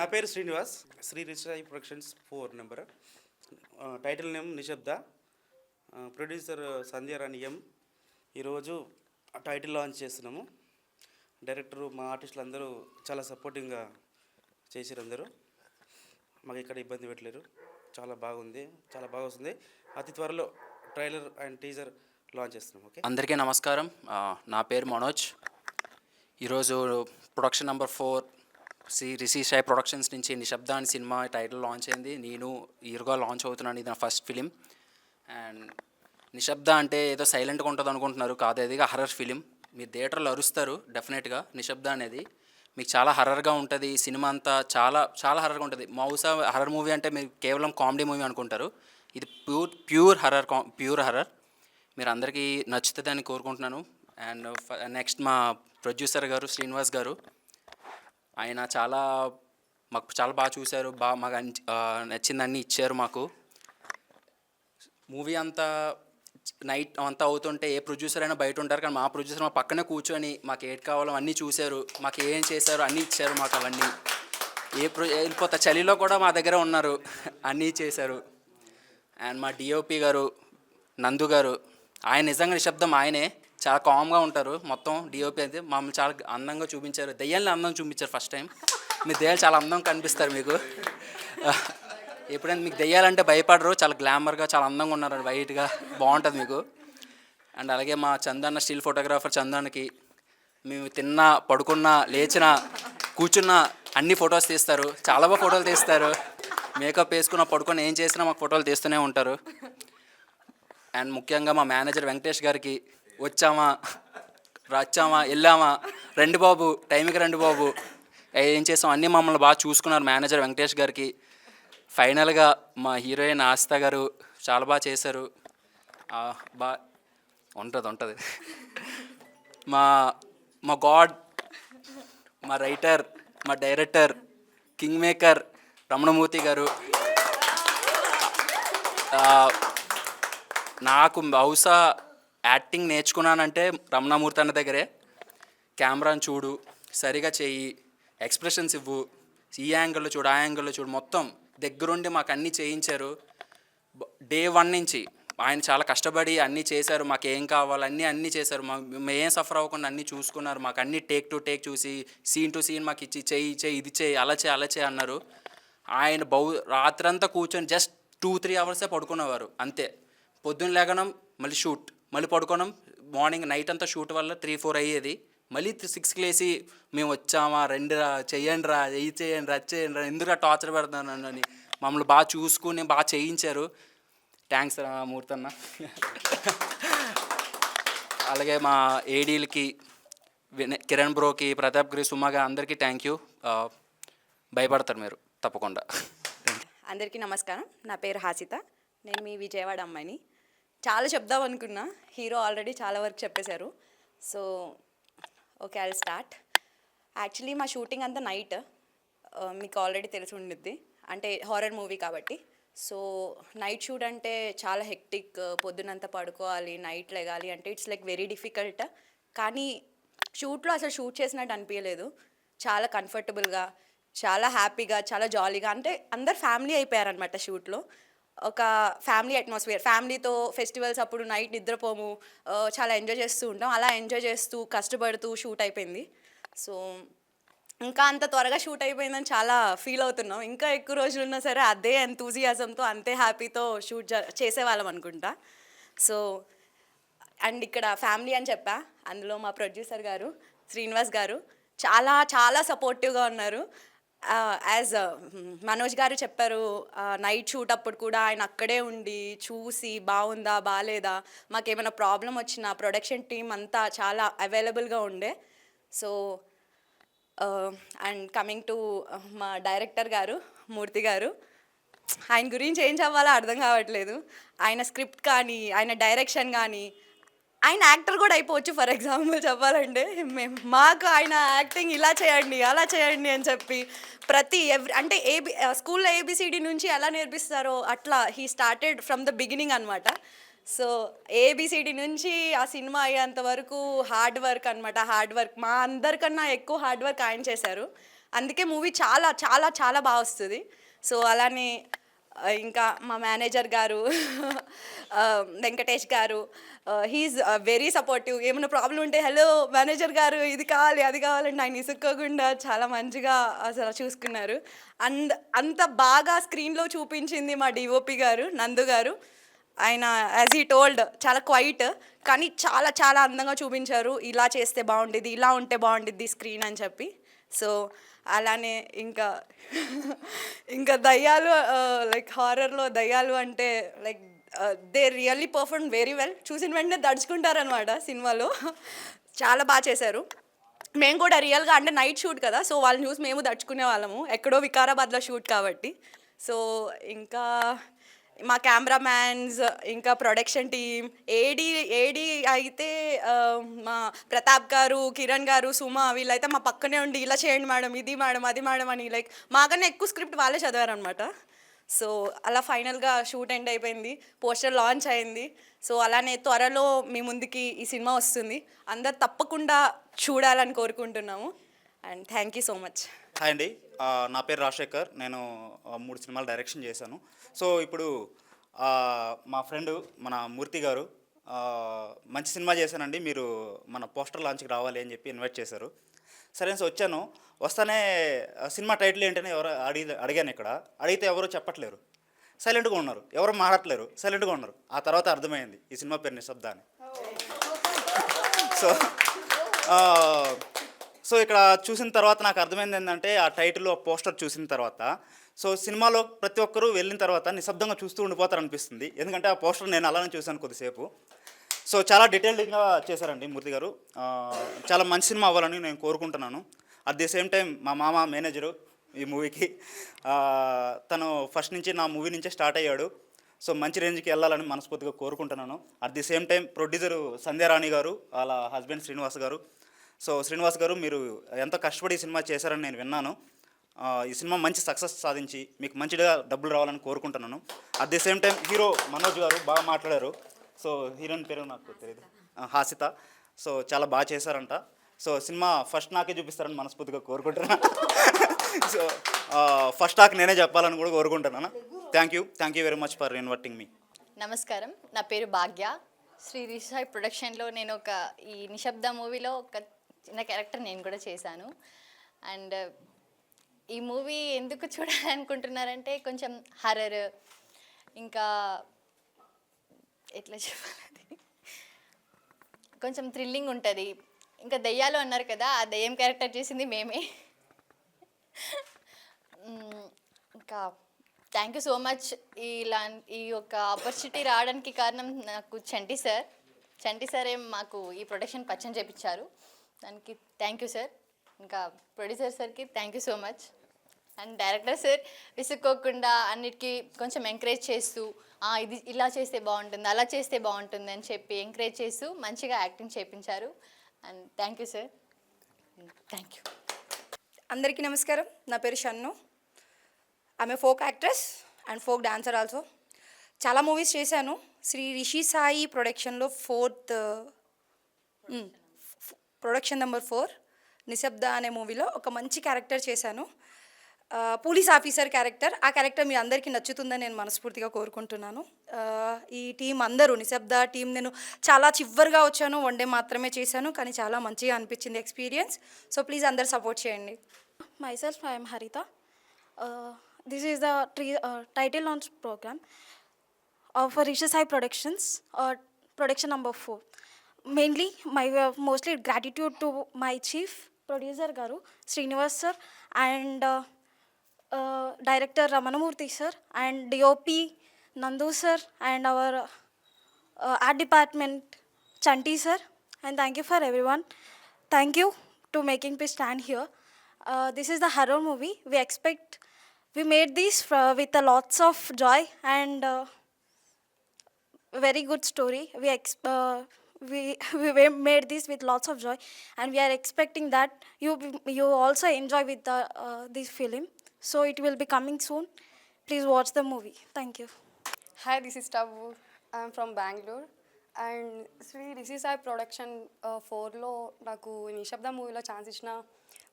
నా పేరు Srinivas, Sri Rishai productions 4 number. Title name Nishabda, producer Sandhyarani M. ఈరోజు టైటిల్ లాంచ్ చేస్తున్నాము. డైరెక్టరు మా ఆర్టిస్టులు అందరూ చాలా సపోర్టింగ్గా చేసారు. అందరూ మాకు ఇక్కడ ఇబ్బంది పెట్టలేరు. చాలా బాగుంది, చాలా బాగా వస్తుంది. అతి త్వరలో ట్రైలర్ అండ్ టీజర్ లాంచ్ చేస్తున్నాం. ఓకే, అందరికీ నమస్కారం. నా పేరు మనోజ్. ఈరోజు production number 4 Rishi Sai productions నుంచి నిశ్శబ్ద అని సినిమా టైటిల్ లాంచ్ అయింది. నేను ఈరుగా లాంచ్ అవుతున్నాను. ఇది నా ఫస్ట్ ఫిలిం. అండ్ నిశ్శబ్ద అంటే ఏదో సైలెంట్గా ఉంటుంది అనుకుంటున్నారు, కాదు, అది హర్రర్ ఫిలిం. మీరు థియేటర్లో అరుస్తారు డెఫినెట్గా. నిశ్శబ్ద అనేది మీకు చాలా హర్రర్గా ఉంటుంది. సినిమా అంతా చాలా చాలా హర్రర్గా ఉంటుంది. బహుశా హర్రర్ మూవీ అంటే మీరు కేవలం కామెడీ మూవీ అనుకుంటారు. ఇది ప్యూర్ హర్రర్. మీరు అందరికీ నచ్చుతుందని కోరుకుంటున్నాను. అండ్ నెక్స్ట్ మా ప్రొడ్యూసర్ గారు శ్రీనివాస్ గారు, ఆయన మాకు చాలా బాగా చూశారు. మాకు నచ్చిందన్నీ ఇచ్చారు. మాకు మూవీ అంతా నైట్ అంతా అవుతుంటే ఏ ప్రొడ్యూసర్ అయినా బయట ఉంటారు, కానీ మా ప్రొడ్యూసర్ మా పక్కనే కూర్చొని మాకు ఏది కావాలో అన్నీ చూశారు. మాకు ఏం చేశారు అన్నీ ఇచ్చారు మాకు. అవన్నీ వెళ్ళిపోతా చలిలో కూడా మా దగ్గర ఉన్నారు, అన్నీ చేశారు. అండ్ మా డిఓపి గారు నందు గారు, ఆయన నిజంగా నిశ్శబ్దం ఆయనే. చాలా కామ్గా ఉంటారు. మొత్తం డిఓపి అయితే మమ్మల్ని చాలా అందంగా చూపించారు. దెయ్యాలని అందంగా చూపించారు ఫస్ట్ టైం. మీరు దెయ్యాలు చాలా అందంగా కనిపిస్తారు మీకు. ఎప్పుడైనా మీకు దెయ్యాలంటే భయపడరు, చాలా గ్లామర్గా చాలా అందంగా ఉన్నారు, వైట్గా బాగుంటుంది మీకు. అండ్ అలాగే మా చందన్న స్టిల్ ఫోటోగ్రాఫర్ చందన్నకి మేము తిన్నా, పడుకున్నా, లేచినా, కూర్చున్నా అన్ని ఫొటోస్ తీస్తారు. చాలా బాగా ఫోటోలు తీస్తారు. మేకప్ వేసుకున్న, పడుకొని ఏం చేసినా మాకు ఫోటోలు తీస్తూనే ఉంటారు. అండ్ ముఖ్యంగా మా మేనేజర్ వెంకటేష్ గారికి, వచ్చామా వెళ్ళామా, రండి బాబు, టైంకి రండి బాబు, ఏం చేసాం అన్నీ మమ్మల్ని బాగా చూసుకున్నారు మేనేజర్ వెంకటేష్ గారికి. ఫైనల్గా మా హీరోయిన్ ఆస్థా గారు చాలా బాగా చేశారు. ఉంటుంది మా గాడ్, మా రైటర్, మా డైరెక్టర్, కింగ్ మేకర్ రమణమూర్తి గారు. నాకు బహుశా యాక్టింగ్ నేర్చుకున్నానంటే రమణమూర్తి అన్న దగ్గరే. కెమెరాని చూడు, సరిగా చెయ్యి, ఎక్స్ప్రెషన్స్ ఇవ్వు, ఈ యాంగిల్లో చూడు, ఆ యాంగిల్లో చూడు, మొత్తం దగ్గరుండి మాకు అన్నీ చేయించారు. డే 1 నుంచి ఆయన చాలా కష్టపడి అన్నీ చేశారు. మాకు ఏం కావాలి అన్నీ చేశారు. మేము ఏం సఫర్ అవ్వకుండా అన్నీ చూసుకున్నారు. మాకు అన్నీ టేక్ టు టేక్ చూసి, సీన్ టు సీన్ మాకు ఇచ్చి, చెయ్యి ఇది చేయి, అలా చేయి అన్నారు. ఆయన రాత్రంతా కూర్చొని జస్ట్ 2-3 అవర్సే పడుకునేవారు అంతే. పొద్దున్న లేగడం, మళ్ళీ షూట్, మళ్ళీ పడుకోవడం, మార్నింగ్ నైట్ అంతా షూట్ వల్ల 3-4 అయ్యేది. మళ్ళీ 6కి లేసి మేము వచ్చామా, రండిరా, చెయ్యండి రా, చేయండి రా, ఎందుకు టార్చర్ పెడతాను అని మమ్మల్ని బాగా చూసుకుని బాగా చేయించారు. థ్యాంక్స్ రా మూర్తన్న. అలాగే మా ఏడీలకి, కిరణ్ బ్రోకి, ప్రతాప్ గిరి, సుమగా అందరికీ థ్యాంక్ యూ. భయపడతారు మీరు తప్పకుండా. అందరికీ నమస్కారం. నా పేరు హాసిత. నేను మీ విజయవాడ అమ్మాయిని. చాలా చెప్దాం అనుకున్నా, హీరో ఆల్రెడీ చాలా వరకు చెప్పేశారు. So okay, I'll start. Actually మా షూటింగ్ అంతా నైట్, మీకు ఆల్రెడీ తెలిసి ఉండిద్ది, అంటే హారర్ మూవీ కాబట్టి. సో నైట్ షూట్ అంటే చాలా హెక్టిక్, పొద్దునంతా పడుకోవాలి, నైట్ లెగాలి అంటే ఇట్స్ లైక్ వెరీ డిఫికల్ట్. కానీ షూట్లో అసలు షూట్ చేసినట్టు అనిపించలేదు. చాలా కంఫర్టబుల్గా, చాలా హ్యాపీగా, చాలా జాలీగా, అంటే అందరు ఫ్యామిలీ అయిపోయారనమాట షూట్లో. ఒక ఫ్యామిలీ అట్మాస్ఫియర్, ఫ్యామిలీతో ఫెస్టివల్స్ అప్పుడు నైట్ నిద్రపోము, చాలా ఎంజాయ్ చేస్తూ ఉంటాం. అలా ఎంజాయ్ చేస్తూ కష్టపడుతూ షూట్ అయిపోయింది. సో ఇంకా అంత త్వరగా షూట్ అయిపోయిందని చాలా ఫీల్ అవుతున్నాం. ఇంకా ఎక్కువ రోజులు ఉన్నా సరే అదే ఎంతూజియాజంతో, అంతే హ్యాపీతో షూట్ చేసేవాళ్ళం అనుకుంటా. సో అండ్ ఇక్కడ ఫ్యామిలీ అని చెప్పా, అందులో మా ప్రొడ్యూసర్ గారు శ్రీనివాస్ గారు చాలా చాలా సపోర్టివ్గా ఉన్నారు. యాజ్ మనోజ్ గారు చెప్పారు, నైట్ షూట్ అప్పుడు కూడా ఆయన అక్కడే ఉండి చూసి బాగుందా బాగాలేదా, మాకేమైనా ప్రాబ్లం వచ్చినా ప్రొడక్షన్ టీం అంతా చాలా అవైలబుల్గా ఉండే. సో అండ్ కమింగ్ టు మా డైరెక్టర్ గారు మూర్తి గారు, ఆయన గురించి ఏం చెప్పాలో అర్థం కావట్లేదు. ఆయన స్క్రిప్ట్ కానీ, ఆయన డైరెక్షన్ కానీ, ఆయన యాక్టర్ కూడా అయిపోవచ్చు. ఫర్ ఎగ్జాంపుల్ చెప్పాలంటే మాకు ఆయన యాక్టింగ్ ఇలా చేయండి, అలా చేయండి అని చెప్పి అంటే స్కూల్లో ఏబిసిడి నుంచి ఎలా నేర్పిస్తారో అట్లా he started from the beginning అనమాట. సో ఏబిసిడి నుంచి ఆ సినిమా అయ్యేంత వరకు హార్డ్ వర్క్ అనమాట. హార్డ్ వర్క్ మా అందరికన్నా ఎక్కువ హార్డ్ వర్క్ ఆయన చేశారు. అందుకే మూవీ చాలా చాలా చాలా బాగా వస్తుంది. సో అలానే ఇంకా మా మేనేజర్ గారు వెంకటేష్ గారు, హీఈస్ వెరీ సపోర్టివ్. ఏమైనా ప్రాబ్లం ఉంటే హలో మేనేజర్ గారు ఇది కావాలి అది కావాలంటే ఆయన ఇసుక్కోకుండా చాలా మంచిగా అసలు చూసుకున్నారు. అంత బాగా స్క్రీన్లో చూపించింది మా డిఓపి గారు నందు గారు. ఆయన యాజ్ హీ టోల్డ్ చాలా క్వైట్ కానీ చాలా చాలా అందంగా చూపించారు. ఇలా చేస్తే బాగుండేది, ఇలా ఉంటే బాగుండిద్ది స్క్రీన్ అని చెప్పి. సో అలానే ఇంకా దయ్యాలు, లైక్ హారర్లో దయ్యాలు అంటే like they really perform very well. చూసిన వెంటనే దడుచుకుంటారనమాట సినిమాలో. చాలా బాగా చేశారు. మేము కూడా రియల్గా అంటే నైట్ షూట్ కదా, సో వాళ్ళని చూసి మేము దడుచుకునే వాళ్ళము, ఎక్కడో వికారాబాద్లో షూట్ కాబట్టి. సో ఇంకా మా కెమెరామ్యాన్స్, ఇంకా ప్రొడక్షన్ టీమ్, ఏడీ అయితే మా ప్రతాప్ గారు, కిరణ్ గారు, సుమ వీళ్ళైతే మా పక్కనే ఉండి ఇలా చేయండి మేడం, ఇది మేడం, అది మేడం అని లైక్ మాకన్నా ఎక్కువ స్క్రిప్ట్ వాళ్ళే చదివారనమాట. సో అలా ఫైనల్గా షూట్ ఎండ్ అయిపోయింది, పోస్టర్ లాంచ్ అయింది. సో అలానే త్వరలో మీ ముందుకి ఈ సినిమా వస్తుంది. అందరు తప్పకుండా చూడాలని కోరుకుంటున్నాము. And thank you so much. Hi అండి, నా పేరు రాజశేఖర్. నేను 3 సినిమాలు డైరెక్షన్ చేశాను. సో ఇప్పుడు మా ఫ్రెండ్ మన మూర్తి గారు మంచి సినిమా చేశానండి, మీరు మన పోస్టర్ లాంచ్కి రావాలి అని చెప్పి ఇన్వైట్ చేశారు. సరే సో వచ్చాను. వస్తానే సినిమా టైటిల్ ఏంటని అడిగాను. ఇక్కడ అడిగితే ఎవరు చెప్పట్లేరు, సైలెంట్గా ఉన్నారు, ఎవరు మాట్లాడట్లేరు, సైలెంట్గా ఉన్నారు. ఆ తర్వాత అర్థమైంది ఈ సినిమా పేరు నిశ్శబ్ద అని. సో ఇక్కడ చూసిన తర్వాత నాకు అర్థమైంది ఏంటంటే, ఆ టైటిల్ ఆ పోస్టర్ చూసిన తర్వాత సో సినిమాలో ప్రతి ఒక్కరూ వెళ్ళిన తర్వాత నిశ్శబ్దంగా చూస్తూ ఉండిపోతారు అనిపిస్తుంది. ఎందుకంటే ఆ పోస్టర్ నేను అలానే చూశాను కొద్దిసేపు. సో చాలా డీటెయిల్డ్గా చేశారండి మూర్తి గారు. చాలా మంచి సినిమా అవ్వాలని నేను కోరుకుంటున్నాను. అట్ ది సేమ్ టైం మా మామ మేనేజరు ఈ మూవీకి, తను ఫస్ట్ నుంచి నా మూవీ నుంచే స్టార్ట్ అయ్యాడు. సో మంచి రేంజ్కి వెళ్ళాలని మనస్ఫూర్తిగా కోరుకుంటున్నాను. At the same time producer Sandhyarani గారు, వాళ్ళ హస్బెండ్ శ్రీనివాస్ గారు. సో శ్రీనివాస్ గారు, మీరు ఎంతో కష్టపడి ఈ సినిమా చేశారని నేను విన్నాను. ఈ సినిమా మంచి సక్సెస్ సాధించి మీకు మంచిగా డబ్బులు రావాలని కోరుకుంటున్నాను. At the same time hero Manoj గారు బాగా మాట్లాడారు. సో హీరోయిన్ పేరు నాకు తెలియదు, హాసిత. సో చాలా బాగా చేశారంట. సో సినిమా ఫస్ట్ నాకే చూపిస్తారని మనస్ఫూర్తిగా కోరుకుంటున్నాను. సో ఫస్ట్ టాక్ నేనే చెప్పాలని కూడా కోరుకుంటున్నాను. Thank you very much for inviting me. నమస్కారం, నా పేరు భాగ్య. శ్రీ రిషాయ్ ప్రొడక్షన్లో నేను ఈ నిశ్శబ్ద మూవీలో ఒక చిన్న క్యారెక్టర్ నేను కూడా చేశాను. అండ్ ఈ మూవీ ఎందుకు చూడాలనుకుంటున్నారంటే, కొంచెం హర్రర్, ఇంకా ఎట్లా చెప్పాలి, కొంచెం థ్రిల్లింగ్ ఉంటుంది. ఇంకా దెయ్యాలు అన్నారు కదా, ఆ దెయ్యం క్యారెక్టర్ చేసింది మేమే. ఇంకా థ్యాంక్ యూ సో మచ్. ఈ యొక్క ఆపర్చునిటీ రావడానికి కారణం నాకు చంటి సారే మాకు ఈ ప్రొడక్షన్ పరిచయం చేయించారు. దానికి థ్యాంక్ యూ సార్. ఇంకా ప్రొడ్యూసర్ సార్కి thank you so much. And director sir విసుక్కోకుండా అన్నిటికీ కొంచెం ఎంకరేజ్ చేస్తూ, ఇది ఇలా చేస్తే బాగుంటుంది, అలా చేస్తే బాగుంటుంది అని చెప్పి ఎంకరేజ్ చేస్తూ మంచిగా యాక్టింగ్ చేయించారు. And thank you sir. Thank you. అందరికీ నమస్కారం. నా పేరు షన్ను. ఆమె folk actress and folk dancer also. చాలా మూవీస్ చేశాను. శ్రీ రిషి సాయి ప్రొడక్షన్లో ప్రొడక్షన్ నెంబర్ 4 నిశ్శబ్ద అనే మూవీలో ఒక మంచి క్యారెక్టర్ చేశాను, పోలీస్ ఆఫీసర్ క్యారెక్టర్. ఆ క్యారెక్టర్ మీ అందరికీ నచ్చుతుందని నేను మనస్ఫూర్తిగా కోరుకుంటున్నాను. ఈ టీం అందరూ, నిశ్శబ్ద టీం, నేను చాలా చివరిగా వచ్చాను, 1 డే మాత్రమే చేశాను, కానీ చాలా మంచిగా అనిపించింది ఎక్స్పీరియన్స్. సో ప్లీజ్ అందరు సపోర్ట్ చేయండి. Myself, I am Harita. This is the title launch program of Rishi Sai Productions, production number 4. Mainly, my mostly gratitude to my chief producer Garu, Srinivas sir, and director Ramanamurthy sir, and DOP Nandu sir, and our art department Chanti sir. And thank you for everyone. Thank you to making me stand here. This is the horror movie. We made this with a lots of joy and very good story. We made this with lots of joy, and we are expecting that you also enjoy with this film. So it will be coming soon. Please watch the movie. Thank you. Hi, this is Tabu. I am from Bangalore. And Sri Rishi Sai Production 4లో నాకు నిశ్శబ్ద మూవీలో chance ఇచ్చిన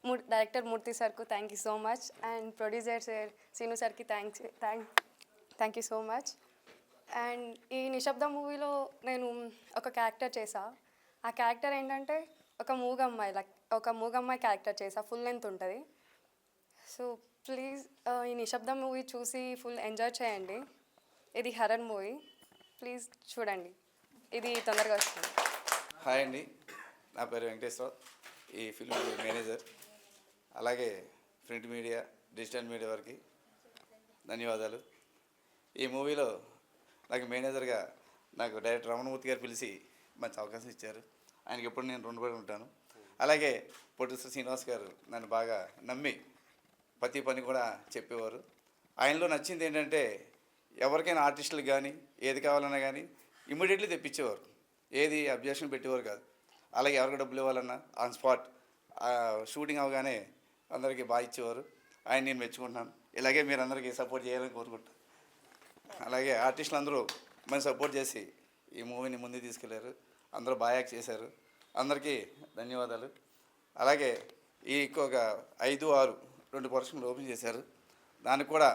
director Murthy సార్కు thank you so much and producer sir Seenu సార్కి thank you so much. And ఈ నిశ్శబ్ద మూవీలో నేను ఒక క్యారెక్టర్ చేసా. ఆ క్యారెక్టర్ ఏంటంటే ఒక మూగమ్మాయి క్యారెక్టర్ చేసా. ఫుల్ లెంత్ ఉంటుంది. సో ప్లీజ్ ఈ నిశ్శబ్ద మూవీ చూసి ఫుల్ ఎంజాయ్ చేయండి. ఇది హర్రర్ మూవీ, ప్లీజ్ చూడండి. ఇది తొందరగా వస్తుంది. హాయ్ అండి, నా పేరు వెంకటేశ్వర, ఈ ఫిల్మ్ మేనేజర్. అలాగే ప్రింట్ మీడియా, డిజిటల్ మీడియా వారికి ధన్యవాదాలు. ఈ మూవీలో నాకు మేనేజర్గా నాకు డైరెక్టర్ రమణమూర్తి గారు పిలిచి మంచి అవకాశం ఇచ్చారు. ఆయనకి ఎప్పుడు నేను రుణపడి ఉంటాను. అలాగే ప్రొడ్యూసర్ శ్రీనివాస్ గారు నన్ను బాగా నమ్మి ప్రతి పని కూడా చెప్పేవారు. ఆయనలో నచ్చింది ఏంటంటే ఎవరికైనా ఆర్టిస్టులకు కానీ ఏది కావాలన్నా కానీ ఇమ్మీడియట్లీ తెప్పించేవారు. ఏది అబ్జెక్షన్ పెట్టేవారు కాదు. అలాగే ఎవరికి డబ్బులు ఇవ్వాలన్నా ఆన్ స్పాట్ షూటింగ్ అవగానే అందరికీ బాగా ఇచ్చేవారు. ఆయన నేను మెచ్చుకుంటున్నాను. ఇలాగే మీరు అందరికీ సపోర్ట్ చేయాలని కోరుకుంటాను. అలాగే ఆర్టిస్టులు అందరూ మంచి సపోర్ట్ చేసి ఈ మూవీని ముందుకు తీసుకెళ్లారు. అందరూ బాగా యాక్ట్ చేశారు. అందరికీ ధన్యవాదాలు. అలాగే ఈ ఇంకొక 5, 6 2 పర్సెంట్లు ఓపెన్ చేశారు. దానికి కూడా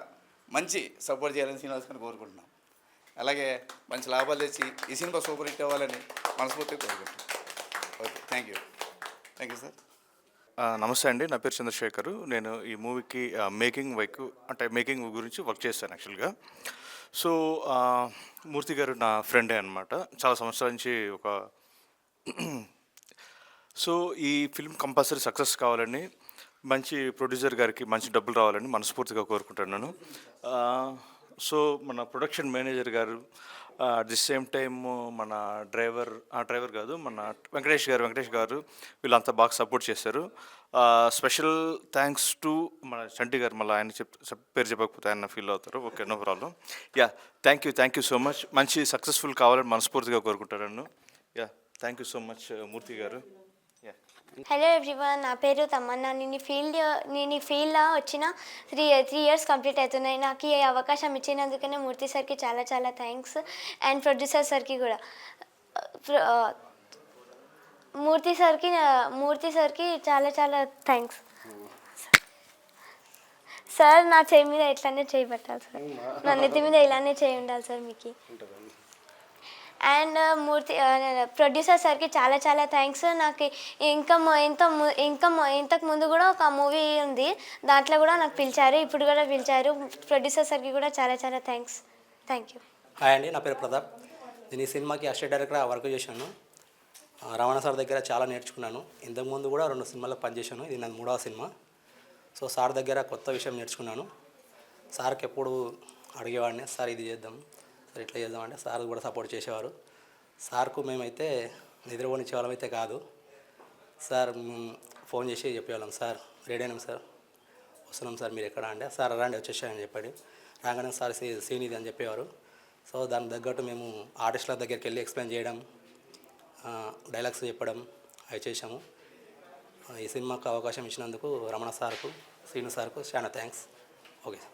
మంచి సపోర్ట్ చేయాలని శ్రీనివాస్ గారిని కోరుకుంటున్నాం. అలాగే మంచి లాభాలు తెచ్చి ఈ సినిమా సూపర్ హిట్ అవ్వాలని మనస్ఫూర్తిగా కోరుకుంటున్నాం. Okay, thank you sir. నమస్తే అండి, నా పేరు చంద్రశేఖర్. నేను ఈ మూవీకి మేకింగ్ గురించి వర్క్ చేస్తాను యాక్చువల్గా. సో మూర్తి గారు నా ఫ్రెండే అనమాట, చాలా సంవత్సరాల నుంచి సో ఈ ఫిల్మ్ కంపల్సరీ సక్సెస్ కావాలని, మంచి ప్రొడ్యూసర్ గారికి మంచి డబ్బులు రావాలని మనస్ఫూర్తిగా కోరుకుంటున్నాను. సో మన ప్రొడక్షన్ మేనేజర్ గారు, అట్ ది సేమ్ టైమ్ మన డ్రైవర్ కాదు మన వెంకటేష్ గారు వీళ్ళంతా బాగా సపోర్ట్ చేశారు. స్పెషల్ థ్యాంక్స్ టు మన చంటి గారు. మళ్ళీ ఆయన పేరు చెప్పకపోతే ఆయన ఫీల్ అవుతారు. Okay, no problem. Yeah, thank you so much. మంచి సక్సెస్ఫుల్ కావాలని మనస్ఫూర్తిగా కోరుకుంటున్నాను. Yeah, thank you so much Murthy garu. Hello everyone, నా పేరు తమన్నా. నేను ఈ ఫీల్డ్లో వచ్చిన 3 years కంప్లీట్ అవుతున్నాయి. నాకు ఈ అవకాశం ఇచ్చినందుకనే మూర్తి సార్కి చాలా చాలా థ్యాంక్స్. అండ్ ప్రొడ్యూసర్ సార్కి కూడా, మూర్తి సార్కి చాలా చాలా థ్యాంక్స్. సార్ నా చేయి మీద ఇట్లానే చేయబట్టాలి సార్, నా నెత్తి మీద ఇలానే చేయి ఉండాలి సార్ మీకు. అండ్ ప్రొడ్యూసర్ సార్కి చాలా చాలా థ్యాంక్స్. నాకు ఇంతకు ముందు కూడా ఒక మూవీ ఉంది, దాంట్లో కూడా నాకు పిలిచారు, ఇప్పుడు కూడా పిలిచారు. ప్రొడ్యూసర్ సార్కి కూడా చాలా చాలా థ్యాంక్ యూ. హాయ్ అండి, నా పేరు ప్రతాప్. నేను ఈ సినిమాకి అసిస్టెంట్ డైరెక్టర్గా వర్క్ చేశాను. రమణ సార్ దగ్గర చాలా నేర్చుకున్నాను. ఇంతకుముందు కూడా 2 సినిమాల్లో పనిచేశాను. ఇది నా 3వ సినిమా. సో సార్ దగ్గర కొత్త విషయం నేర్చుకున్నాను. సార్కి ఎప్పుడు అడిగేవాడిని, సార్ ఇది చేద్దాం, సార్ ఇట్లా చేద్దామంటే సార్ కూడా సపోర్ట్ చేసేవారు. సార్కు మేమైతే నిద్రపోనిచ్చే వాళ్ళం అయితే కాదు. సార్ ఫోన్ చేసి చెప్పేవాళ్ళం, సార్ రెడీ అయినాం సార్, వస్తున్నాం సార్, మీరు ఎక్కడ అంటే, సార్ రండి వచ్చేసాయని చెప్పాడు. రాగానే సార్ సీన్ ఇది అని చెప్పేవారు. సో దానికి తగ్గట్టు మేము ఆర్టిస్టుల దగ్గరికి వెళ్ళి ఎక్స్ప్లెయిన్ చేయడం, డైలాగ్స్ చెప్పడం అవి చేసాము. ఈ సినిమాకు అవకాశం ఇచ్చినందుకు రమణ సార్కు, శ్రీను సార్కు చాలా థ్యాంక్స్. Okay sir.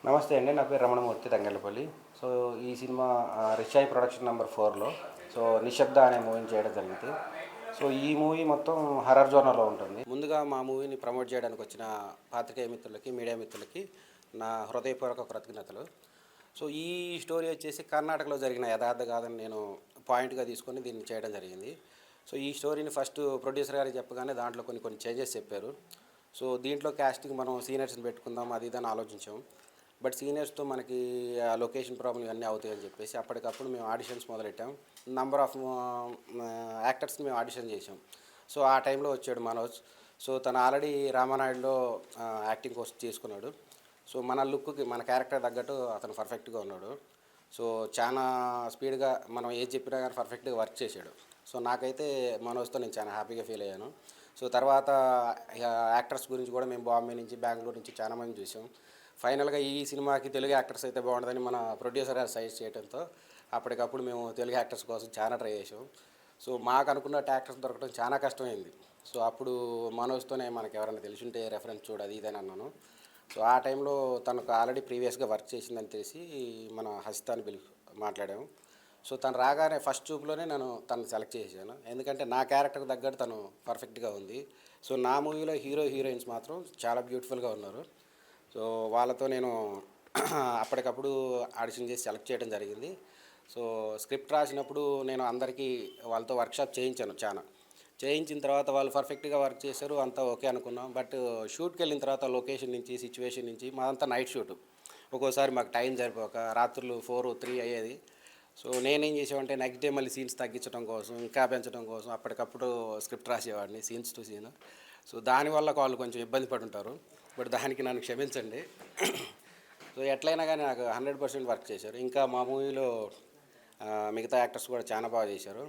నమస్తే అండి, నా పేరు రమణమూర్తి, తంగళ్ళపల్లి. సో ఈ సినిమా రిషాయి ప్రొడక్షన్ నెంబర్ 4లో సో నిశ్శబ్ద అనే మూవీని చేయడం జరిగింది. సో ఈ మూవీ మొత్తం హర్రర్ జోనర్లో ఉంటుంది. ముందుగా మా మూవీని ప్రమోట్ చేయడానికి వచ్చిన పాత్రికేయ మిత్రులకి, మీడియా మిత్రులకి నా హృదయపూర్వక కృతజ్ఞతలు. సో ఈ స్టోరీ వచ్చేసి కర్ణాటకలో జరిగిన యథార్థ గాథని నేను పాయింట్గా తీసుకొని దీన్ని చేయడం జరిగింది. సో ఈ స్టోరీని ఫస్ట్ ప్రొడ్యూసర్ గారికి చెప్పగానే దాంట్లో కొన్ని చేంజెస్ చెప్పారు. సో దీంట్లో క్యాస్టింగ్ మనం సీనియర్స్ని పెట్టుకుందాం అది ఇదని ఆలోచించాం. బట్ సీనియర్స్తో మనకి లొకేషన్ ప్రాబ్లం ఇవన్నీ అవుతాయని చెప్పేసి అప్పటికప్పుడు మేము ఆడిషన్స్ మొదలెట్టాం. నంబర్ ఆఫ్ యాక్టర్స్ని మేము ఆడిషన్ చేసాం. సో ఆ టైంలో వచ్చాడు మనోజ్. సో తను ఆల్రెడీ రామానాయుడులో యాక్టింగ్ కోర్స్ చేసుకున్నాడు. సో మన లుక్కి, మన క్యారెక్టర్ తగ్గట్టు అతను పర్ఫెక్ట్గా ఉన్నాడు. సో చాలా స్పీడ్గా మనం ఏది చెప్పినా కానీ పర్ఫెక్ట్గా వర్క్ చేశాడు. సో నాకైతే మనోజ్తో నేను చాలా హ్యాపీగా ఫీల్ అయ్యాను. సో తర్వాత యాక్టర్స్ గురించి కూడా మేము బాంబే నుంచి, బెంగళూరు నుంచి చాలా మంది చూసాం. ఫైనల్గా ఈ సినిమాకి తెలుగు యాక్టర్స్ అయితే బాగుంటుందని మన ప్రొడ్యూసర్ గారు సజెస్ట్ చేయడంతో అప్పటికప్పుడు మేము తెలుగు యాక్టర్స్ కోసం చాలా ట్రై చేసాం. సో మాకు అనుకున్నట్టు యాక్టర్స్ దొరకడం చాలా కష్టమైంది. సో అప్పుడు మనోజ్తోనే మనకు ఎవరైనా తెలిసి ఉంటే రెఫరెన్స్ చూడు అది ఇదని అన్నాను. సో ఆ టైంలో తనకు ఆల్రెడీ ప్రీవియస్గా వర్క్ చేసిందని తెలిసి మన హసితాన్ని మాట్లాడాము. సో తను రాగానే ఫస్ట్ చూపులోనే తను సెలెక్ట్ చేశాను. ఎందుకంటే నా క్యారెక్టర్ తగ్గట్టు తను పర్ఫెక్ట్గా ఉంది. సో నా మూవీలో హీరోయిన్స్ మాత్రం చాలా బ్యూటిఫుల్గా ఉన్నారు. సో వాళ్ళతో నేను అప్పటికప్పుడు ఆడిషన్ చేసి సెలెక్ట్ చేయడం జరిగింది. సో స్క్రిప్ట్ రాసినప్పుడు నేను అందరికీ వాళ్ళతో వర్క్షాప్ చేయించాను చేయించిన తర్వాత వాళ్ళు పర్ఫెక్ట్గా వర్క్ చేశారు, అంతా ఓకే అనుకున్నాం. బట్ షూట్కి వెళ్ళిన తర్వాత లొకేషన్ నుంచి సిచ్యువేషన్ నుంచి మాదంతా నైట్ షూట్, ఒక్కోసారి మాకు టైం సరిపోక రాత్రులు 4, 3 అయ్యేది. సో నేనేం చేసేవాడిని, నెక్స్ట్ డే మళ్ళీ సీన్స్ తగ్గించడం కోసం, ఇంకా పెంచడం కోసం అప్పటికప్పుడు స్క్రిప్ట్ రాసేవాడిని సీన్స్ టు సీన్. సో దానివల్ల వాళ్ళు కొంచెం ఇబ్బంది పడి ఉంటారు, బట్ దానికి నన్ను క్షమించండి. సో ఎట్లయినా కానీ నాకు 100% వర్క్ చేశారు. ఇంకా మా మూవీలో మిగతా యాక్టర్స్ కూడా చాలా బాగా చేశారు.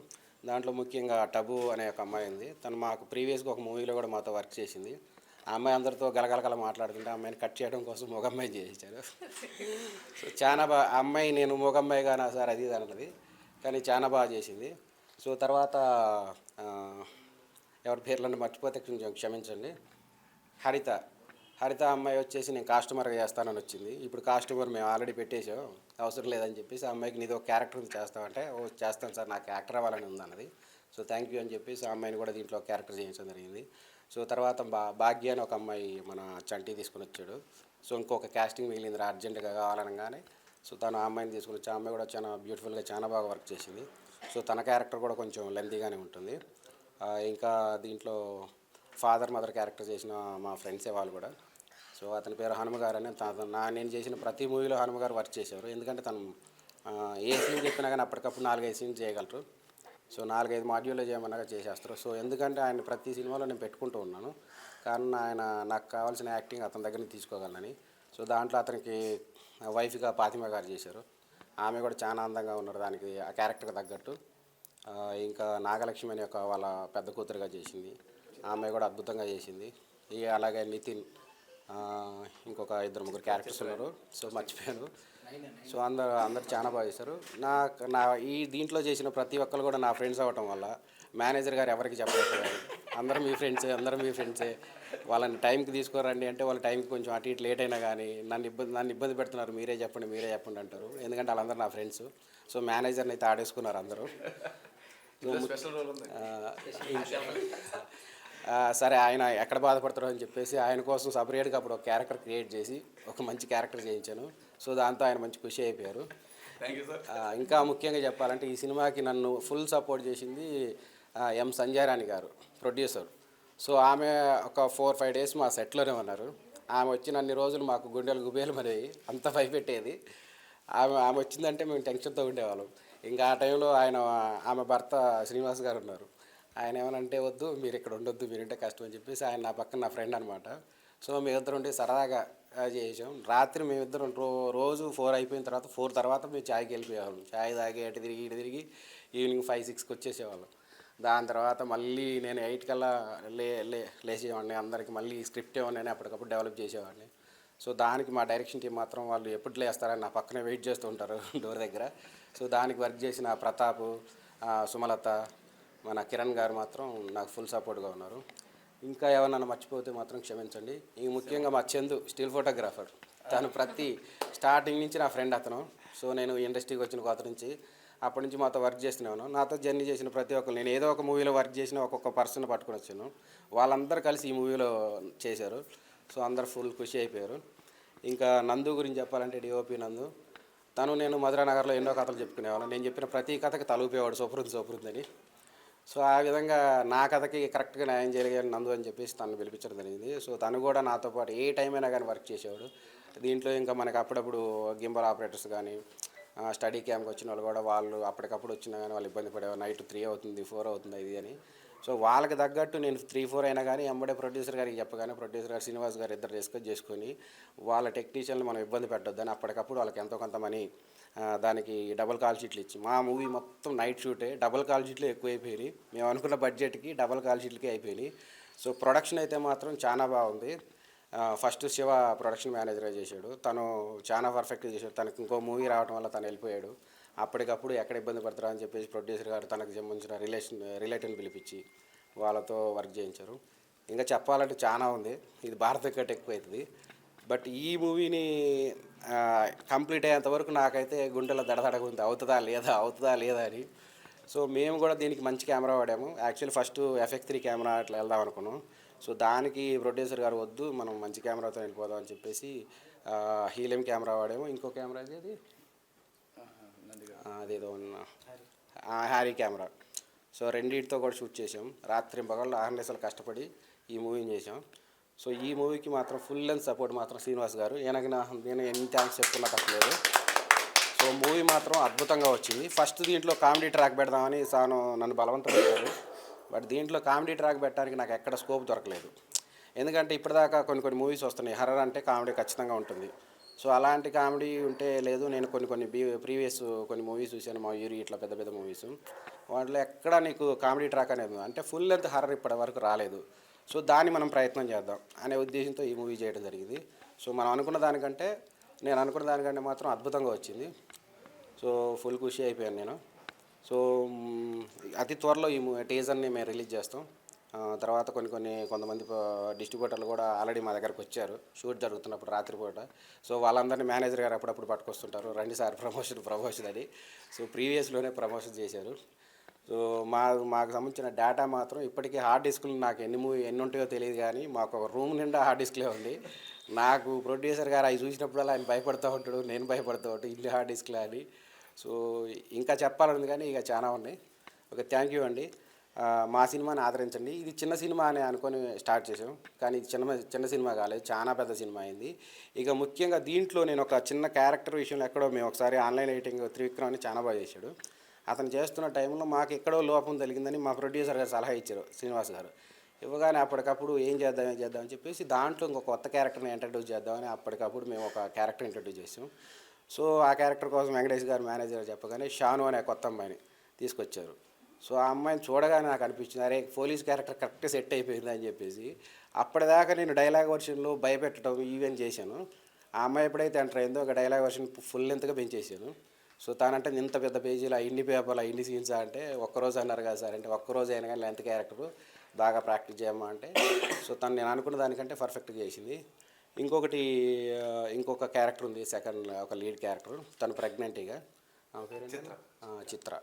దాంట్లో ముఖ్యంగా టబు అనే ఒక అమ్మాయి ఉంది. తను మాకు ప్రీవియస్గా ఒక మూవీలో కూడా మాతో వర్క్ చేసింది. ఆ అమ్మాయి అందరితో గలగలగల మాట్లాడుతుంటే ఆ అమ్మాయిని కట్ చేయడం కోసం మూగమ్మాయి చేయించారు. సో చాలా బాగా ఆ అమ్మాయి, నేను మూగమ్మాయిగానా సార్ అది ఇది అన్నది, కానీ చాలా బాగా చేసింది. సో తర్వాత ఎవరి పేర్లను మర్చిపోతే కొంచెం క్షమించండి. హరిత అమ్మాయి వచ్చేసి నేను కాస్టమర్గా చేస్తానని వచ్చింది. ఇప్పుడు కాస్టమర్ మేము ఆల్రెడీ పెట్టేసాం, అవసరం లేదని చెప్పేసి ఆ అమ్మాయికి నీది ఒక క్యారెక్టర్ చేస్తామంటే ఓ చేస్తాను సార్, నాకు యాక్టర్ అవ్వాలని ఉందన్నది. సో థ్యాంక్ యూ అని చెప్పేసి ఆ అమ్మాయిని కూడా దీంట్లో క్యారెక్టర్ చేయించడం జరిగింది. సో తర్వాత భాగ్య అని ఒక అమ్మాయి మన చంటి తీసుకుని వచ్చాడు. సో ఇంకొక క్యాస్టింగ్ మిగిలింది అర్జెంటుగా కావాలనగానే. సో తను ఆ అమ్మాయిని తీసుకుని వచ్చి ఆ అమ్మాయి కూడా చాలా బ్యూటిఫుల్గా చాలా బాగా వర్క్ చేసింది. సో తన క్యారెక్టర్ కూడా కొంచెం లెంతీగానే ఉంటుంది. ఇంకా దీంట్లో ఫాదర్ మదర్ క్యారెక్టర్ చేసిన మా ఫ్రెండ్సే వాళ్ళు కూడా. సో అతని పేరు హనుమ గారు అని. నేను చేసిన ప్రతి మూవీలో హనుమ గారు వర్క్ చేశారు. ఎందుకంటే తను ఏ సీన్ చెప్పినా కానీ అప్పటికప్పుడు 4-5 సీన్స్ చేయగలరు. సో 4-5 మాడ్యూల్లో చేయమన్నాగా చేసేస్తారు. సో ఎందుకంటే ఆయన ప్రతి సినిమాలో నేను పెట్టుకుంటూ ఉన్నాను, కారణం ఆయన నాకు కావాల్సిన యాక్టింగ్ అతని దగ్గర నుంచి తీసుకోగలనని. సో దాంట్లో అతనికి వైఫ్గా ఫాతిమా గారు చేశారు. ఆమె కూడా చాలా అందంగా ఉన్నారు దానికి ఆ క్యారెక్టర్కి తగ్గట్టు. ఇంకా నాగలక్ష్మి అని ఒక వాళ్ళ పెద్ద కూతురుగా చేసింది, ఆమె కూడా అద్భుతంగా చేసింది. అలాగే నితిన్, ఇంకొక 2-3 క్యారెక్టర్స్ ఉన్నారు. సో మర్చిపోయాను. సో అందరు చాలా బాగా చేశారు. నా ఈ దీంట్లో చేసిన ప్రతి ఒక్కరు కూడా నా ఫ్రెండ్స్ అవ్వటం వల్ల మేనేజర్ గారు ఎవరికి చెప్పలేకపోయారు. అందరూ మీ ఫ్రెండ్సే, వాళ్ళని టైంకి తీసుకోరండి అంటే వాళ్ళ టైంకి కొంచెం అటు ఇటు లేట్ అయినా కానీ నన్ను ఇబ్బంది పెడుతున్నారు, మీరే చెప్పండి అంటారు. ఎందుకంటే వాళ్ళందరూ నా ఫ్రెండ్స్. సో మేనేజర్ని అయితే ఆడేసుకున్నారు అందరూ. సరే ఆయన ఎక్కడ బాధపడతారో అని చెప్పేసి ఆయన కోసం సపరేట్గా అప్పుడు ఒక క్యారెక్టర్ క్రియేట్ చేసి ఒక మంచి క్యారెక్టర్ చేయించాను. సో దాంతో ఆయన మంచి ఖుషి అయిపోయారు. ఇంకా ముఖ్యంగా చెప్పాలంటే ఈ సినిమాకి నన్ను ఫుల్ సపోర్ట్ చేసింది ఎం సంజయ్ రాణి గారు, ప్రొడ్యూసర్. సో ఆమె ఒక 4-5 డేస్ మా సెట్లోనే ఉన్నారు. ఆమె వచ్చిన అన్ని రోజులు మాకు గుండెలు గుబేలు మరేవి, అంత భయపెట్టేది. ఆమె వచ్చిందంటే మేము టెన్షన్తో ఉండేవాళ్ళం. ఇంకా ఆ టైంలో ఆమె భర్త శ్రీనివాస్ గారు ఉన్నారు. ఆయన ఏమనంటే వద్దు, మీరు ఇక్కడ ఉండొద్దు, మీరుంటే కష్టం అని చెప్పేసి ఆయన నా పక్కన నా ఫ్రెండ్ అనమాట. సో మేమిద్దరం ఉంటే సరదాగా చేసాం. రాత్రి మేమిద్దరం రోజు 4 అయిపోయిన తర్వాత 4 తర్వాత మేము ఛాయ్కి వెళ్ళిపోయేవాళ్ళం. ఛాయ్ తాగి ఇటు తిరిగి ఈవినింగ్ 5-6కి వచ్చేసేవాళ్ళం. దాని తర్వాత మళ్ళీ నేను 8 కల్లా లేచేవాడిని. అందరికి మళ్ళీ స్క్రిప్ట్ ఏమన్నా అప్పటికప్పుడు డెవలప్ చేసేవాడిని. సో దానికి మా డైరెక్షన్ టీం మాత్రం వాళ్ళు ఎప్పుడు లేస్తారని నా పక్కనే వెయిట్ చేస్తూ ఉంటారు డోర్ దగ్గర. సో దానికి వర్క్ చేసిన ప్రతాప్, సుమలత, మన కిరణ్ గారు మాత్రం నాకు ఫుల్ సపోర్ట్గా ఉన్నారు. ఇంకా ఏమన్నా మర్చిపోతే మాత్రం క్షమించండి. ఈ ముఖ్యంగా మా చందు స్టిల్ ఫోటోగ్రాఫర్, తను ప్రతి స్టార్టింగ్ నుంచి నా ఫ్రెండ్ అతను. సో నేను ఇండస్ట్రీకి వచ్చిన కొత్త నుంచి అప్పటి నుంచి మాతో వర్క్ చేస్తున్నాను. నాతో జర్నీ చేసిన ప్రతి ఒక్కరు, నేను ఏదో ఒక మూవీలో వర్క్ చేసిన ఒక్కొక్క పర్సన్ పట్టుకొని వచ్చాను. వాళ్ళందరూ కలిసి ఈ మూవీలో చేశారు. సో అందరు ఫుల్ ఖుషి అయిపోయారు. ఇంకా నందు గురించి చెప్పాలంటే డిఓపి నందు, తను నేను మధురానగర్లో ఎన్నో కథలు చెప్పుకునేవాళ్ళం. నేను చెప్పిన ప్రతి కథకి తలూపేవాడు సోపరుందని. సో ఆ విధంగా నా కథకి కరెక్ట్గా న్యాయం చేయగలిగాను నందు అని చెప్పేసి తను పిలిపించడం జరిగింది. సో తను కూడా నాతో పాటు ఏ టైం అయినా కానీ వర్క్ చేసేవాడు. దీంట్లో ఇంకా మనకి అప్పుడప్పుడు గింబల్ ఆపరేటర్స్ కానీ స్టడీ క్యాంప్కి వచ్చిన వాళ్ళు కూడా వాళ్ళు అప్పటికప్పుడు వచ్చినా కానీ వాళ్ళు ఇబ్బంది పడేవారు. నైట్ 3 అవుతుంది 4 అవుతుంది ఇది అని. సో వాళ్ళకి తగ్గట్టు నేను 3-4 అయినా కానీ ఎంబడే ప్రొడ్యూసర్ గారికి చెప్పగానే ప్రొడ్యూసర్ గారు శ్రీనివాస్ గారు ఇద్దరు డిస్కస్ చేసుకొని వాళ్ళ టెక్నీషియన్లు మనం ఇబ్బంది పెట్టొద్దని అప్పటికప్పుడు వాళ్ళకి ఎంతో కొంత మనీ దానికి డబుల్ కాల్ షీట్లు ఇచ్చి, మా మూవీ మొత్తం నైట్ షూటే, డబుల్ కాల్ షీట్లు ఎక్కువ అయిపోయినాయి. మేము అనుకున్న బడ్జెట్కి డబుల్ కాల్ షీట్లకి అయిపోయినాయి. సో ప్రొడక్షన్ అయితే మాత్రం చాలా బాగుంది. ఫస్ట్ శివ ప్రొడక్షన్ మేనేజర్గా చేశాడు. తను చాలా పర్ఫెక్ట్గా చేశాడు. తనకి ఇంకో మూవీ రావడం వల్ల తను వెళ్ళిపోయాడు. అప్పటికప్పుడు ఎక్కడ ఇబ్బంది పడతారా అని చెప్పేసి ప్రొడ్యూసర్ గారు తనకు సంబంధించిన రిలేటివ్ని పిలిపించి వాళ్ళతో వర్క్ చేయించారు. ఇంకా చెప్పాలంటే చాలా ఉంది, ఇది భారత కట్ ఎక్కువ అవుతుంది. బట్ ఈ మూవీని కంప్లీట్ అయ్యేంతవరకు నాకైతే గుండెలో దడదడగా ఉంది, అవుతుందా లేదా అని. సో మేము కూడా దీనికి మంచి కెమెరా వాడాము. యాక్చువల్లీ ఫస్ట్ FX3 కెమెరా అట్లా వెళ్దాం అనుకున్నాం. సో దానికి ప్రొడ్యూసర్ గారు వద్దు, మనం మంచి కెమెరాతో వెళ్ళిపోదాం అని చెప్పేసి హీలియం కెమెరా వాడేమో, ఇంకో కెమెరా అది అదేదో హ్యారీ కెమెరా. సో రెండింటితో కూడా షూట్ చేసాం. రాత్రి పగళ్ళు ఆహర్నిశలు కష్టపడి ఈ మూవీని చేసాం. సో ఈ మూవీకి మాత్రం ఫుల్ లెంత్ సపోర్ట్ మాత్రం శ్రీనివాస్ గారు. నేను ఎన్ని థ్యాంక్స్ చెప్పుకున్నా తప్పలేదు. సో మూవీ మాత్రం అద్భుతంగా వచ్చింది. ఫస్ట్ దీంట్లో కామెడీ ట్రాక్ పెడదామని నన్ను బలవంతం పెట్టారు. బట్ దీంట్లో కామెడీ ట్రాక్ పెట్టడానికి నాకు ఎక్కడ స్కోప్ దొరకలేదు. ఎందుకంటే ఇప్పటిదాకా కొన్ని మూవీస్ వస్తున్నాయి, హర్రర్ అంటే కామెడీ ఖచ్చితంగా ఉంటుంది. సో అలాంటి కామెడీ ఉంటే లేదు. నేను కొన్ని ప్రీవియస్ కొన్ని మూవీస్ చూశాను, మా యూరి ఇట్లా పెద్ద పెద్ద మూవీస్, వాటిలో ఎక్కడ నీకు కామెడీ ట్రాక్ అనేది అంటే ఫుల్ లెంత్ హర్రర్ ఇప్పటి వరకు రాలేదు. సో దాన్ని మనం ప్రయత్నం చేద్దాం అనే ఉద్దేశంతో ఈ మూవీ చేయడం జరిగింది. సో నేను అనుకున్న దానికంటే మాత్రం అద్భుతంగా వచ్చింది. సో ఫుల్ ఖుషి అయిపోయాను నేను. సో అతి త్వరలో ఈ టీజర్ని మేము రిలీజ్ చేస్తాం. తర్వాత కొంతమంది డిస్ట్రిబ్యూటర్లు కూడా ఆల్రెడీ మా దగ్గరకు వచ్చారు షూట్ జరుగుతున్నప్పుడు రాత్రిపూట. సో వాళ్ళందరినీ మేనేజర్ గారు అప్పుడప్పుడు పట్టుకొస్తుంటారు, రండి సార్ ప్రమోషన్ అని. సో ప్రీవియస్లోనే ప్రమోషన్ చేశారు. సో మాకు సంబంధించిన డేటా మాత్రం ఇప్పటికీ హార్డ్ డిస్క్లు నాకు ఎన్ని ఉంటాయో తెలియదు, కానీ మాకు ఒక రూమ్ నిండా హార్డ్ డిస్క్లే ఉంది. నాకు ప్రొడ్యూసర్ గారు అవి చూసినప్పుడల్లా ఆయన భయపడుతూ ఉంటాడు, నేను భయపడుతూ ఉంటాను, ఇన్ని హార్డ్ డిస్క్లే అని. సో ఇంకా చెప్పాలని కానీ ఇక చాలా ఉన్నాయి. ఓకే, థ్యాంక్ యూ అండి. మా సినిమాని ఆదరించండి. ఇది చిన్న సినిమా అని అనుకొని స్టార్ట్ చేసాం, కానీ ఇది చిన్న సినిమా కాలేదు, చాలా పెద్ద సినిమా అయింది. ఇక ముఖ్యంగా దీంట్లో నేను ఒక చిన్న క్యారెక్టర్ విషయంలో ఎక్కడో మేము ఒకసారి ఆన్లైన్ ఎడిటింగ్ త్రివిక్రమ్ అని చాలా బాగా చేశాడు. అతను చేస్తున్న టైంలో మాకు ఎక్కడో లోపం కలిగిందని మా ప్రొడ్యూసర్ గారు సలహా ఇచ్చారు, శ్రీనివాస్ గారు. ఇవ్వగానే అప్పటికప్పుడు ఏం చేద్దామని చెప్పేసి దాంట్లో ఇంకొక కొత్త క్యారెక్టర్ని ఇంట్రడ్యూస్ చేద్దామని అప్పటికప్పుడు మేము ఒక క్యారెక్టర్ ఇంట్రడ్యూస్ చేసాం. సో ఆ క్యారెక్టర్ కోసం వెంకటేష్ గారు మేనేజర్ చెప్పగానే షాను అనే కొత్త అమ్మాయిని తీసుకొచ్చారు. సో ఆ అమ్మాయిని చూడగానే నాకు అనిపించింది, అరే పోలీస్ క్యారెక్టర్ కరెక్ట్గా సెట్ అయిపోయింది అని చెప్పేసి. అప్పటిదాకా నేను డైలాగ్ వర్షన్లో భయపెట్టడం ఈవెన్ చేశాను. ఆ అమ్మాయి ఎప్పుడైతే ఎంటర్ అయిందో ఒక డైలాగ్ వర్షన్ ఫుల్ లెంత్గా పెంచేసాను. సో తానంటే ఇంత పెద్ద పేజీలు ఇన్ని పేపర్లు ఇన్ని సీన్స్ అంటే ఒక్కరోజు అన్నారు కదా సార్ అంటే, ఒక్కరోజు అయినా కానీ లెంత్ క్యారెక్టర్ బాగా ప్రాక్టీస్ చేయమ్మా అంటే, సో తను నేను అనుకున్న దానికంటే పర్ఫెక్ట్గా చేసింది. ఇంకొక క్యారెక్టర్ ఉంది, సెకండ్ ఒక లీడ్ క్యారెక్టర్, తను ప్రెగ్నెంట్గా, ఆమె పేరు చిత్ర.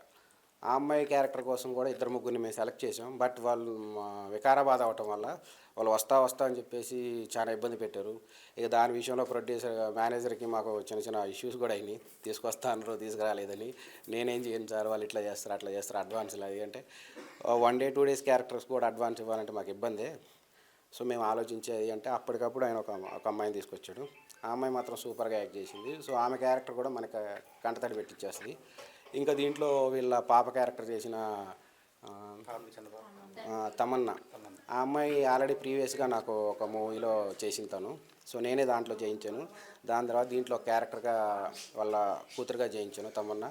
ఆ అమ్మాయి క్యారెక్టర్ కోసం కూడా 2-3 మేము సెలెక్ట్ చేసాం. బట్ వాళ్ళు వికారాబాద్ అవటం వల్ల వాళ్ళు వస్తా అని చెప్పేసి చాలా ఇబ్బంది పెట్టారు. ఇక దాని విషయంలో ప్రొడ్యూసర్ మేనేజర్కి మాకు చిన్న ఇష్యూస్ కూడా అయినాయి. తీసుకురాలేదని. నేనేం చేయను సార్, వాళ్ళు ఇట్లా చేస్తారు అట్లా చేస్తారు, అడ్వాన్స్లు అది అంటే 1 day 2 days క్యారెక్టర్స్ కూడా అడ్వాన్స్ ఇవ్వాలంటే మాకు ఇబ్బందే. సో మేము ఆలోచించేది అంటే అప్పటికప్పుడు ఆయన ఒక అమ్మాయిని తీసుకొచ్చాడు. ఆ అమ్మాయి మాత్రం సూపర్గా యాక్ట్ చేసింది. సో ఆమె క్యారెక్టర్ కూడా మనకు కంటతడి పెట్టించేస్తుంది. ఇంకా దీంట్లో వీళ్ళ పాప క్యారెక్టర్ చేసిన తమన్నా, ఆ అమ్మాయి ఆల్రెడీ ప్రీవియస్గా నాకు ఒక మూవీలో చేసింది తను. సో నేనే దాంట్లో చేయించాను. దాని తర్వాత దీంట్లో క్యారెక్టర్గా వాళ్ళ కూతురుగా చేయించాను తమన్నా.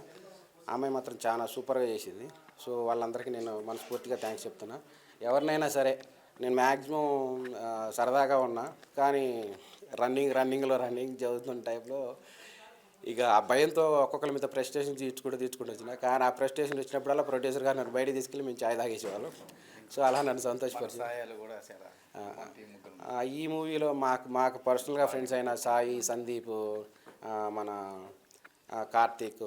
ఆ అమ్మాయి మాత్రం చాలా సూపర్గా చేసింది. సో వాళ్ళందరికీ నేను మనస్ఫూర్తిగా థ్యాంక్స్ చెప్తున్నా. ఎవరినైనా సరే నేను మ్యాక్సిమం సరదాగా ఉన్నా, కానీ రన్నింగ్ చదువుతున్న టైంలో ఇక ఆ భయంతో ఒక్కొక్కరి మీద ప్రెస్టేషన్ తీర్చుకుంటూ వచ్చిన. కానీ ఆ ప్రెస్టేషన్ వచ్చినప్పుడల్లా ప్రొడ్యూసర్ గారు నన్ను బయట తీసుకెళ్ళి మేము ఛాయ్ తాగేసేవాళ్ళం. సో అలా నన్ను సంతోషపరిచి ఈ మూవీలో మాకు పర్సనల్గా ఫ్రెండ్స్ అయిన సాయి, సందీప్, మన కార్తీక్,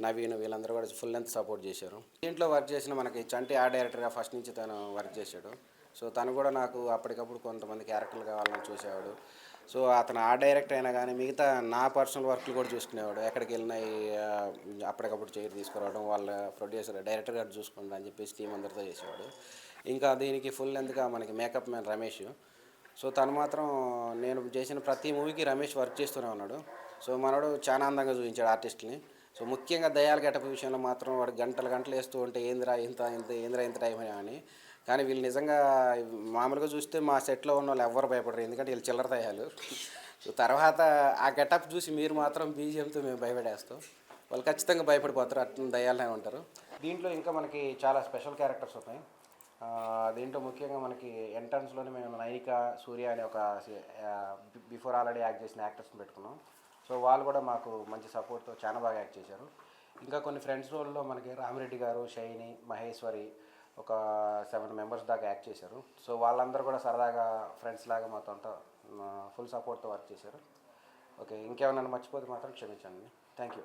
నవీన్ వీళ్ళందరూ కూడా ఫుల్ లెంత్ సపోర్ట్ చేశారు. దీంట్లో వర్క్ చేసిన మనకి చంటి ఆర్ట్ డైరెక్టర్గా ఫస్ట్ నుంచి తను వర్క్ చేశాడు. సో తను కూడా నాకు అప్పటికప్పుడు కొంతమంది క్యారెక్టర్లు కావాలని చూసేవాడు. సో అతను ఆర్ట్ డైరెక్టర్ అయినా కానీ మిగతా నా పర్సనల్ వర్క్లు కూడా చూసుకునేవాడు. ఎక్కడికి వెళ్ళినా అప్పటికప్పుడు చైర్ తీసుకురావడం, వాళ్ళ ప్రొడ్యూసర్ డైరెక్టర్ గారు చూసుకోండి అని చెప్పేసి టీం అందరితో చేసేవాడు. ఇంకా దీనికి ఫుల్ లెంత్గా మనకి మేకప్ మ్యాన్ రమేష్. సో తను మాత్రం నేను చేసిన ప్రతి మూవీకి రమేష్ వర్క్ చేస్తూనే ఉన్నాడు. సో మనోడు చాలా అందంగా చూపించాడు ఆర్టిస్ట్ని. సో ముఖ్యంగా దయాల గెటప్ విషయంలో మాత్రం వాడు గంటలు వేస్తూ ఉంటే ఏంద్రా ఇంత టైం అని. కానీ వీళ్ళు నిజంగా మామూలుగా చూస్తే మా సెట్లో ఉన్న వాళ్ళు ఎవ్వరు భయపడరు, ఎందుకంటే వీళ్ళు చిల్లర దయాలు. సో తర్వాత ఆ గెటప్ చూసి మీరు మాత్రం బీజిఎంతో మేము భయపడేస్తాం, వాళ్ళు ఖచ్చితంగా భయపడిపోతారు, అట్లా దయాలనే ఉంటారు. దీంట్లో ఇంకా మనకి చాలా స్పెషల్ క్యారెక్టర్స్ ఉన్నాయి. దీంట్లో ముఖ్యంగా మనకి ఎంట్రన్స్లోనే మేము నైనిక, సూర్య అనే ఒక బిఫోర్ ఆల్రెడీ యాక్ట్ చేసిన యాక్టర్స్ని పెట్టుకున్నాం. సో వాళ్ళు కూడా మాకు మంచి సపోర్ట్తో చాలా బాగా యాక్ట్ చేశారు. ఇంకా కొన్ని ఫ్రెండ్స్ రోల్లో మనకి రామిరెడ్డి గారు, షైని, మహేశ్వరి ఒక 7 members దాకా యాక్ట్ చేశారు. సో వాళ్ళందరూ కూడా సరదాగా ఫ్రెండ్స్ లాగా మాతో అంతా ఫుల్ సపోర్ట్తో వర్క్ చేశారు. ఓకే, ఇంకేమైనా మర్చిపోతే మాత్రం క్షమించండి. Thank you.